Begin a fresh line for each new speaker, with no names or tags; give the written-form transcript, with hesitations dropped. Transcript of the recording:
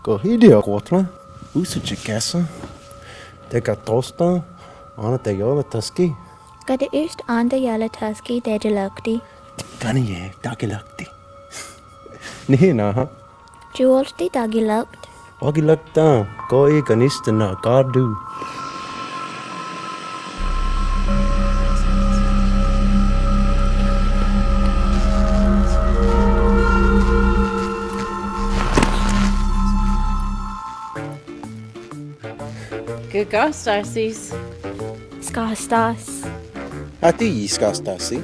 Gå hidi kotla, usuci kessa. Teka tosta, ana te jolla taski.
Kada ist anda yala taski dejalakti.
Kani takilakti. Niin naha.
Juolti tagilakt.
Ogilakta, koi kanista na kardu.
Gagastasis.
Skastas.
Ati iskastasi.